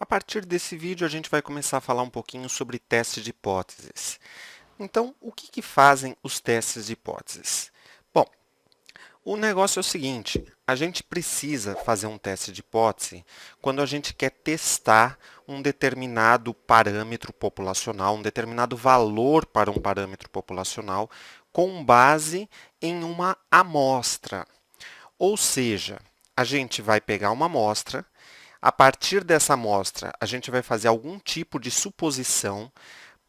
A partir desse vídeo, a gente vai começar a falar um pouquinho sobre testes de hipóteses. Então, o que fazem os testes de hipóteses? Bom, o negócio é o seguinte, a gente precisa fazer um teste de hipótese quando a gente quer testar um determinado parâmetro populacional, um determinado valor para um parâmetro populacional, com base em uma amostra. Ou seja, a gente vai pegar uma amostra. A partir dessa amostra, a gente vai fazer algum tipo de suposição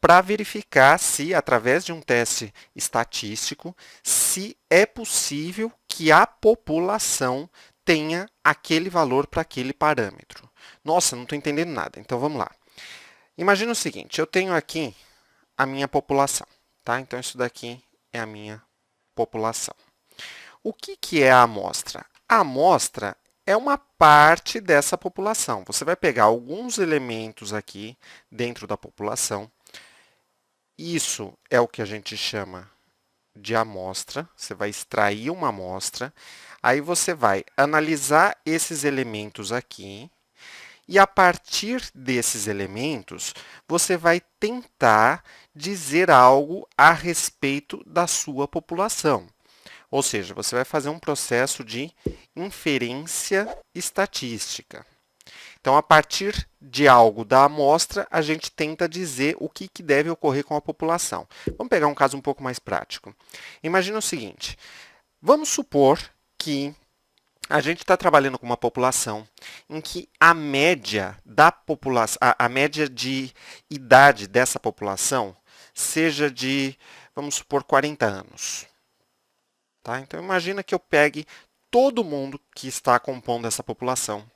para verificar se, através de um teste estatístico, se é possível que a população tenha aquele valor para aquele parâmetro. Nossa, não estou entendendo nada. Então vamos lá. Imagina o seguinte: eu tenho aqui a minha população, tá? Então isso daqui é a minha população. O que é a amostra? A amostra é uma parte dessa população. Você vai pegar alguns elementos aqui dentro da população. Isso é o que a gente chama de amostra. Você vai extrair uma amostra. Aí você vai analisar esses elementos aqui. E a partir desses elementos, você vai tentar dizer algo a respeito da sua população. Ou seja, você vai fazer um processo de inferência estatística. Então, a partir de algo da amostra, a gente tenta dizer o que deve ocorrer com a população. Vamos pegar um caso um pouco mais prático. Imagina o seguinte: vamos supor que a gente está trabalhando com uma população em que a média da população, a média de idade dessa população seja de, vamos supor, 40 anos. Tá? Então, imagina que eu pegue todo mundo que está compondo essa população.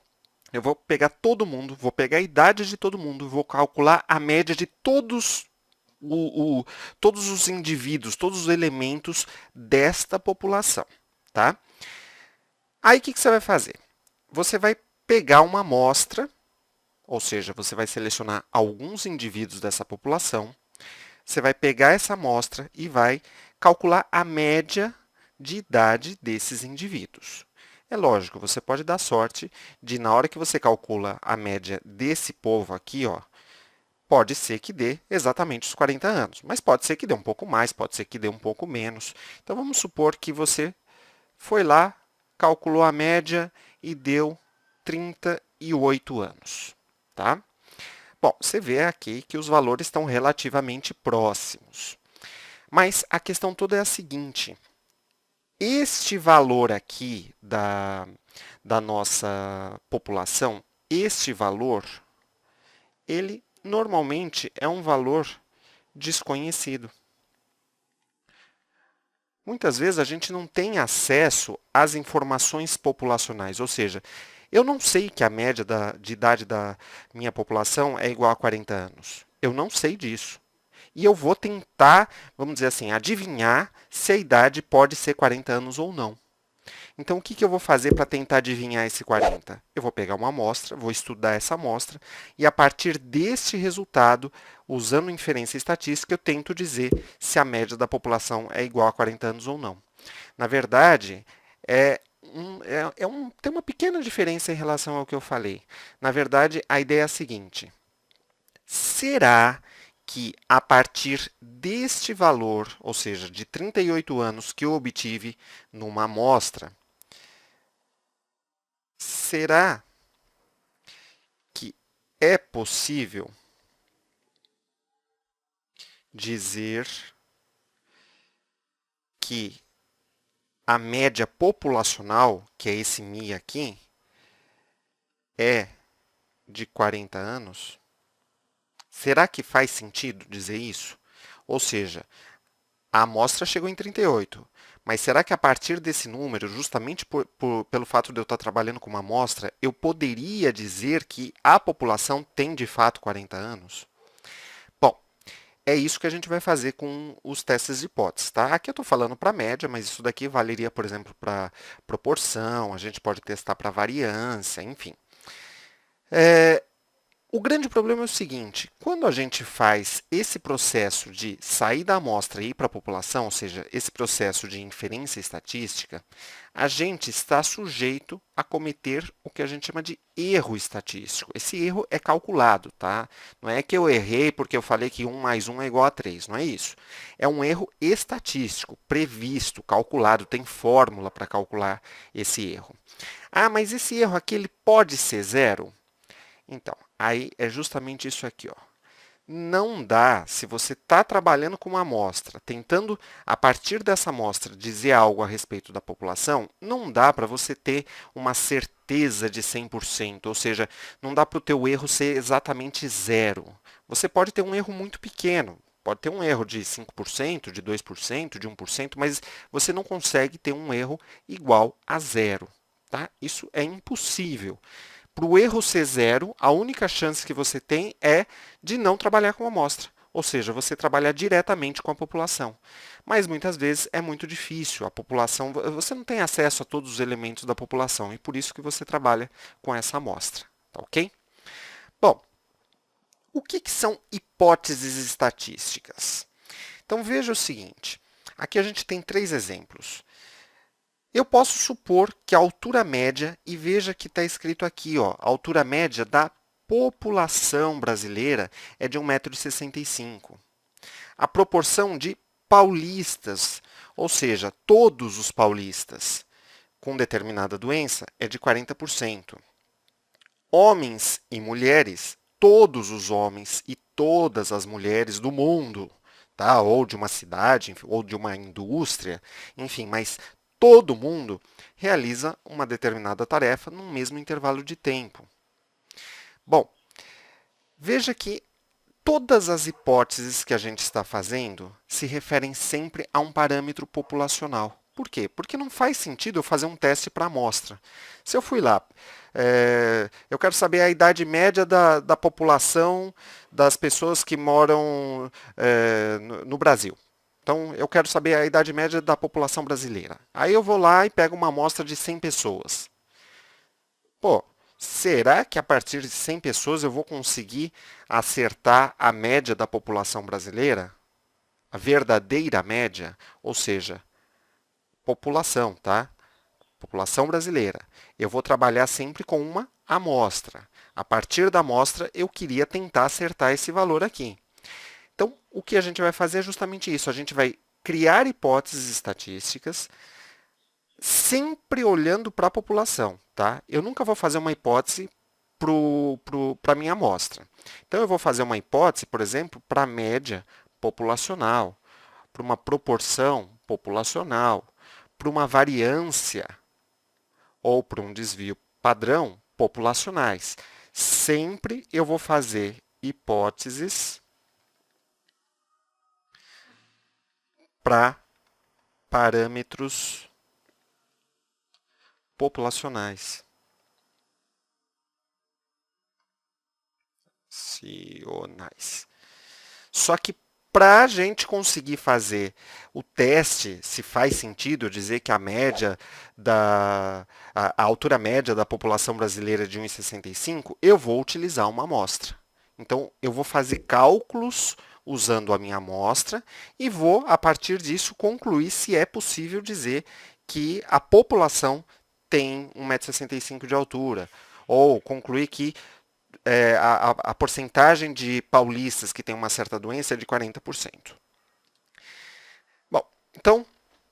Eu vou pegar todo mundo, vou pegar a idade de todo mundo, vou calcular a média de todos os indivíduos, todos os elementos desta população. Tá? Aí, o que você vai fazer? Você vai pegar uma amostra, ou seja, você vai selecionar alguns indivíduos dessa população, você vai pegar essa amostra e vai calcular a média de idade desses indivíduos. É lógico, você pode dar sorte de, na hora que você calcula a média desse povo aqui, ó, pode ser que dê exatamente os 40 anos, mas pode ser que dê um pouco mais, pode ser que dê um pouco menos. Então, vamos supor que você foi lá, calculou a média e deu 38 anos, tá? Bom, você vê aqui que os valores estão relativamente próximos. Mas a questão toda é a seguinte: este valor aqui da nossa população, este valor, ele normalmente é um valor desconhecido. Muitas vezes a gente não tem acesso às informações populacionais, ou seja, eu não sei que a média de idade da minha população é igual a 40 anos. Eu não sei disso. E eu vou tentar, vamos dizer assim, adivinhar se a idade pode ser 40 anos ou não. Então, o que eu vou fazer para tentar adivinhar esse 40? Eu vou pegar uma amostra, vou estudar essa amostra, e a partir deste resultado, usando inferência estatística, eu tento dizer se a média da população é igual a 40 anos ou não. Na verdade, tem uma pequena diferença em relação ao que eu falei. Na verdade, a ideia é a seguinte: será que a partir deste valor, ou seja, de 38 anos que eu obtive numa amostra, será que é possível dizer que a média populacional, que é esse Mi aqui, é de 40 anos? Será que faz sentido dizer isso? Ou seja, a amostra chegou em 38, mas será que a partir desse número, justamente pelo fato de eu estar trabalhando com uma amostra, eu poderia dizer que a população tem de fato 40 anos? Bom, é isso que a gente vai fazer com os testes de hipóteses, tá? Aqui eu estou falando para média, mas isso daqui valeria, por exemplo, para proporção, a gente pode testar para variância, enfim. O grande problema é o seguinte, quando a gente faz esse processo de sair da amostra e ir para a população, ou seja, esse processo de inferência estatística, a gente está sujeito a cometer o que a gente chama de erro estatístico. Esse erro é calculado, tá? Não é que eu errei porque eu falei que 1 mais 1 é igual a 3, não é isso. É um erro estatístico, previsto, calculado, tem fórmula para calcular esse erro. Ah, mas esse erro aqui ele pode ser zero? Então, aí é justamente isso aqui, ó. Não dá, se você está trabalhando com uma amostra, tentando, a partir dessa amostra, dizer algo a respeito da população, não dá para você ter uma certeza de 100%, ou seja, não dá para o teu erro ser exatamente zero. Você pode ter um erro muito pequeno, pode ter um erro de 5%, de 2%, de 1%, mas você não consegue ter um erro igual a zero. Tá? Isso é impossível. Para o erro ser zero, a única chance que você tem é de não trabalhar com amostra, ou seja, você trabalhar diretamente com a população. Mas muitas vezes é muito difícil, a população, você não tem acesso a todos os elementos da população e por isso que você trabalha com essa amostra, tá ok? Bom, o que são hipóteses estatísticas? Então veja o seguinte, aqui a gente tem 3 exemplos. Eu posso supor que a altura média, e veja que está escrito aqui, ó, a altura média da população brasileira é de 1,65 m. A proporção de paulistas, ou seja, todos os paulistas com determinada doença, é de 40%. Homens e mulheres, todos os homens e todas as mulheres do mundo, tá? Ou de uma cidade, ou de uma indústria, enfim, mas todo mundo realiza uma determinada tarefa no mesmo intervalo de tempo. Bom, veja que todas as hipóteses que a gente está fazendo se referem sempre a um parâmetro populacional. Por quê? Porque não faz sentido eu fazer um teste para amostra. Se eu fui lá, eu quero saber a idade média da população das pessoas que moram no Brasil. Então, eu quero saber a idade média da população brasileira. Aí eu vou lá e pego uma amostra de 100 pessoas. Pô, será que a partir de 100 pessoas eu vou conseguir acertar a média da população brasileira? A verdadeira média? Ou seja, população, tá? População brasileira. Eu vou trabalhar sempre com uma amostra. A partir da amostra, eu queria tentar acertar esse valor aqui. Então, o que a gente vai fazer é justamente isso. A gente vai criar hipóteses estatísticas sempre olhando para a população, tá? Eu nunca vou fazer uma hipótese para a minha amostra. Então, eu vou fazer uma hipótese, por exemplo, para a média populacional, para uma proporção populacional, para uma variância ou para um desvio padrão populacionais. Sempre eu vou fazer hipóteses para parâmetros populacionais. Só que para a gente conseguir fazer o teste, se faz sentido dizer que a média a altura média da população brasileira é de 1,65, eu vou utilizar uma amostra. Então, eu vou fazer cálculos usando a minha amostra e vou, a partir disso, concluir se é possível dizer que a população tem 1,65 m de altura, ou concluir que a porcentagem de paulistas que têm uma certa doença é de 40%. Bom, então,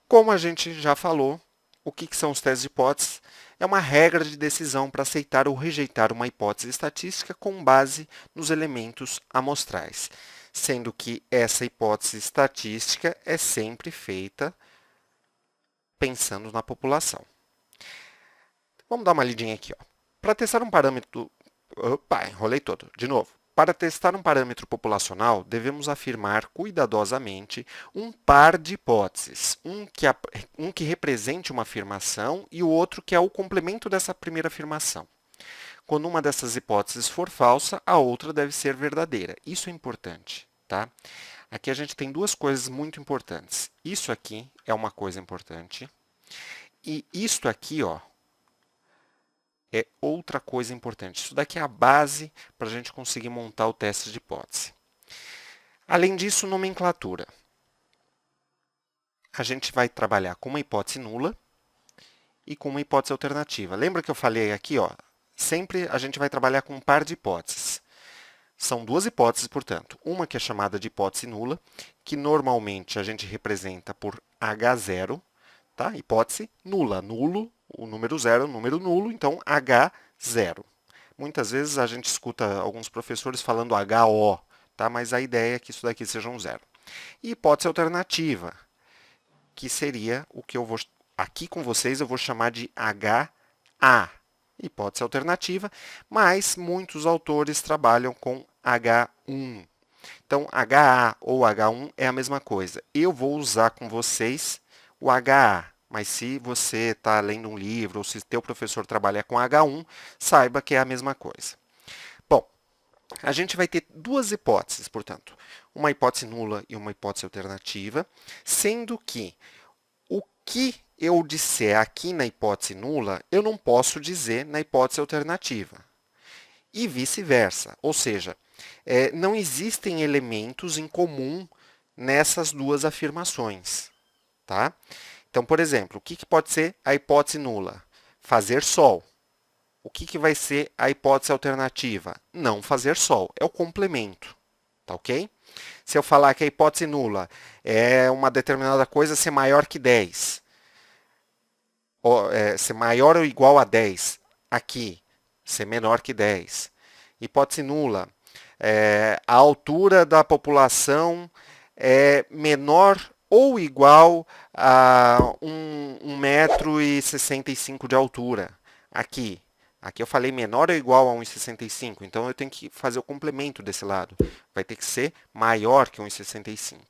como a gente já falou, o que são os testes de hipóteses? É uma regra de decisão para aceitar ou rejeitar uma hipótese estatística com base nos elementos amostrais, sendo que essa hipótese estatística é sempre feita pensando na população. Vamos dar uma lidinha aqui. Para testar um parâmetro... Opa, enrolei todo. De novo. Para testar um parâmetro populacional, devemos afirmar cuidadosamente um par de hipóteses, um que represente uma afirmação e o outro que é o complemento dessa primeira afirmação. Quando uma dessas hipóteses for falsa, a outra deve ser verdadeira. Isso é importante, tá? Aqui a gente tem duas coisas muito importantes. Isso aqui é uma coisa importante e isto aqui, ó, é outra coisa importante. Isso daqui é a base para a gente conseguir montar o teste de hipótese. Além disso, nomenclatura. A gente vai trabalhar com uma hipótese nula e com uma hipótese alternativa. Lembra que eu falei aqui, ó, sempre a gente vai trabalhar com um par de hipóteses. São duas hipóteses, portanto. Uma que é chamada de hipótese nula, que normalmente a gente representa por H0, tá? Hipótese nula. Nulo, o número zero, o número nulo, então H0. Muitas vezes a gente escuta alguns professores falando HO, tá? Mas a ideia é que isso daqui seja um zero. E hipótese alternativa, que seria o que eu vou aqui com vocês eu vou chamar de HA, hipótese alternativa, mas muitos autores trabalham com H1. Então, HA ou H1 é a mesma coisa. Eu vou usar com vocês o HA, mas se você está lendo um livro ou se teu professor trabalha com H1, saiba que é a mesma coisa. Bom, a gente vai ter duas hipóteses, portanto, uma hipótese nula e uma hipótese alternativa, sendo que o que eu disser aqui na hipótese nula, eu não posso dizer na hipótese alternativa. E vice-versa. Ou seja, não existem elementos em comum nessas duas afirmações. Tá? Então, por exemplo, o que pode ser a hipótese nula? Fazer sol. O que vai ser a hipótese alternativa? Não fazer sol. É o complemento. Tá ok? Se eu falar que a hipótese nula é uma determinada coisa ser maior que 10, ser maior ou igual a 10, aqui, ser menor que 10. Hipótese nula, a altura da população é menor ou igual a 1,65 m de altura. Aqui, eu falei menor ou igual a 1,65 m, então eu tenho que fazer o complemento desse lado. Vai ter que ser maior que 1,65 m,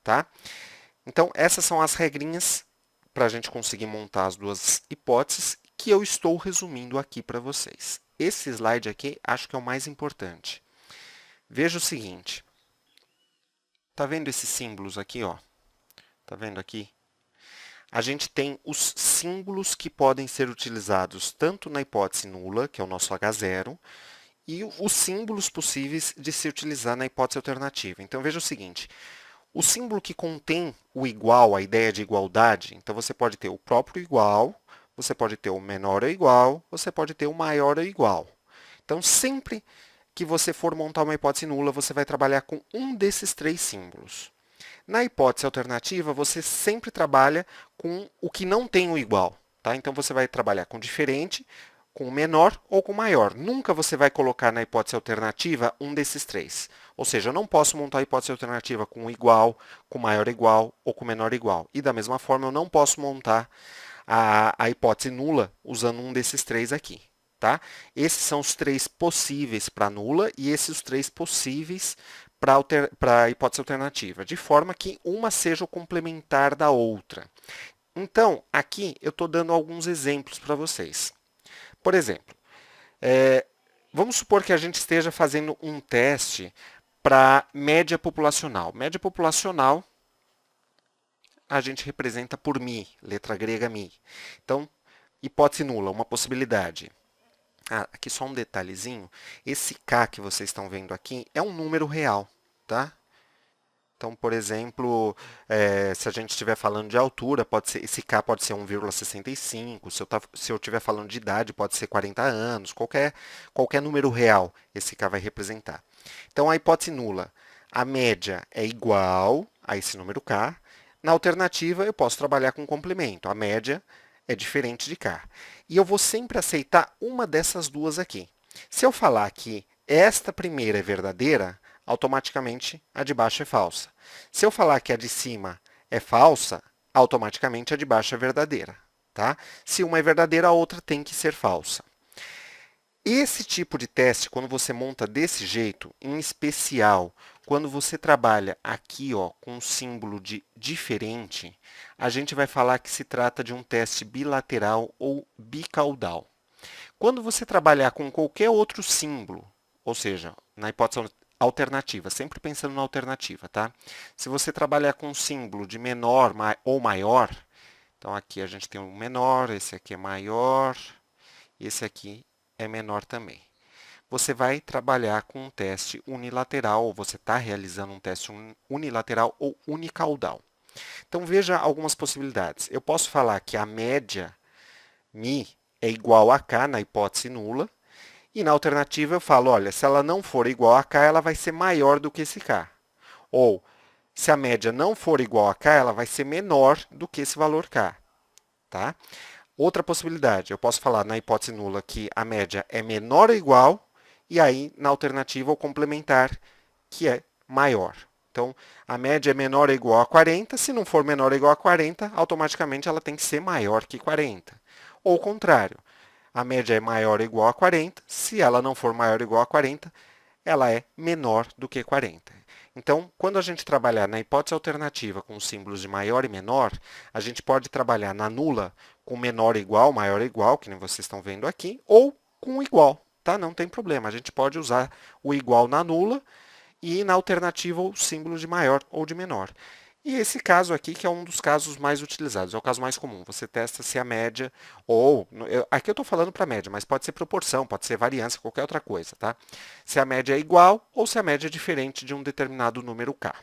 tá? Então, essas são as regrinhas para a gente conseguir montar as duas hipóteses que eu estou resumindo aqui para vocês. Esse slide aqui acho que é o mais importante. Veja o seguinte. Tá vendo esses símbolos aqui, ó? Tá vendo aqui? A gente tem os símbolos que podem ser utilizados tanto na hipótese nula, que é o nosso H0, e os símbolos possíveis de se utilizar na hipótese alternativa. Então, veja o seguinte. O símbolo que contém o igual, a ideia de igualdade, então você pode ter o próprio igual, você pode ter o menor ou igual, você pode ter o maior ou igual. Então, sempre que você for montar uma hipótese nula, você vai trabalhar com um desses três símbolos. Na hipótese alternativa, você sempre trabalha com o que não tem o igual. Tá? Então, você vai trabalhar com diferente, com menor ou com maior. Nunca você vai colocar na hipótese alternativa um desses três. Ou seja, eu não posso montar a hipótese alternativa com igual, com maior igual ou com menor igual. E da mesma forma, eu não posso montar a hipótese nula usando um desses três aqui. Tá? Esses são os três possíveis para nula e esses os três possíveis para a hipótese alternativa, de forma que uma seja o complementar da outra. Então, aqui eu estou dando alguns exemplos para vocês. Por exemplo, vamos supor que a gente esteja fazendo um teste para média populacional. Média populacional a gente representa por mi, letra grega mi. Então, hipótese nula, uma possibilidade. Aqui só um detalhezinho. Esse K que vocês estão vendo aqui é um número real, tá? Então, por exemplo, se a gente estiver falando de altura, esse K pode ser 1,65. Se eu estiver falando de idade, pode ser 40 anos. Qualquer número real, esse K vai representar. Então, a hipótese nula, a média é igual a esse número K. Na alternativa, eu posso trabalhar com complemento. A média é diferente de K. E eu vou sempre aceitar uma dessas duas aqui. Se eu falar que esta primeira é verdadeira, automaticamente a de baixo é falsa. Se eu falar que a de cima é falsa, automaticamente a de baixo é verdadeira. Tá? Se uma é verdadeira, a outra tem que ser falsa. Esse tipo de teste, quando você monta desse jeito, em especial quando você trabalha aqui ó, com um símbolo de diferente, a gente vai falar que se trata de um teste bilateral ou bicaudal. Quando você trabalhar com qualquer outro símbolo, ou seja, na hipótese alternativa, sempre pensando na alternativa, tá? Se você trabalhar com um símbolo de menor ou maior, então aqui a gente tem um menor, esse aqui é maior, e esse aqui é menor também. Você vai trabalhar com um teste unilateral, ou você está realizando um teste unilateral ou unicaudal. Então veja algumas possibilidades. Eu posso falar que a média Mi é igual a K na hipótese nula, e na alternativa eu falo, olha, se ela não for igual a K, ela vai ser maior do que esse K. Ou, se a média não for igual a K, ela vai ser menor do que esse valor K. Tá? Outra possibilidade, eu posso falar na hipótese nula que a média é menor ou igual, e aí na alternativa o complementar, que é maior. Então, a média é menor ou igual a 40, se não for menor ou igual a 40, automaticamente ela tem que ser maior que 40. Ou o contrário, a média é maior ou igual a 40, se ela não for maior ou igual a 40, ela é menor do que 40. Então, quando a gente trabalhar na hipótese alternativa com os símbolos de maior e menor, a gente pode trabalhar na nula com menor ou igual, maior ou igual, que nem vocês estão vendo aqui, ou com igual, tá? Não tem problema. A gente pode usar o igual na nula e na alternativa o símbolo de maior ou de menor. E esse caso aqui, que é um dos casos mais utilizados, é o caso mais comum. Você testa se a média, ou, aqui eu estou falando para média, mas pode ser proporção, pode ser variância, qualquer outra coisa, tá? Se a média é igual ou se a média é diferente de um determinado número K.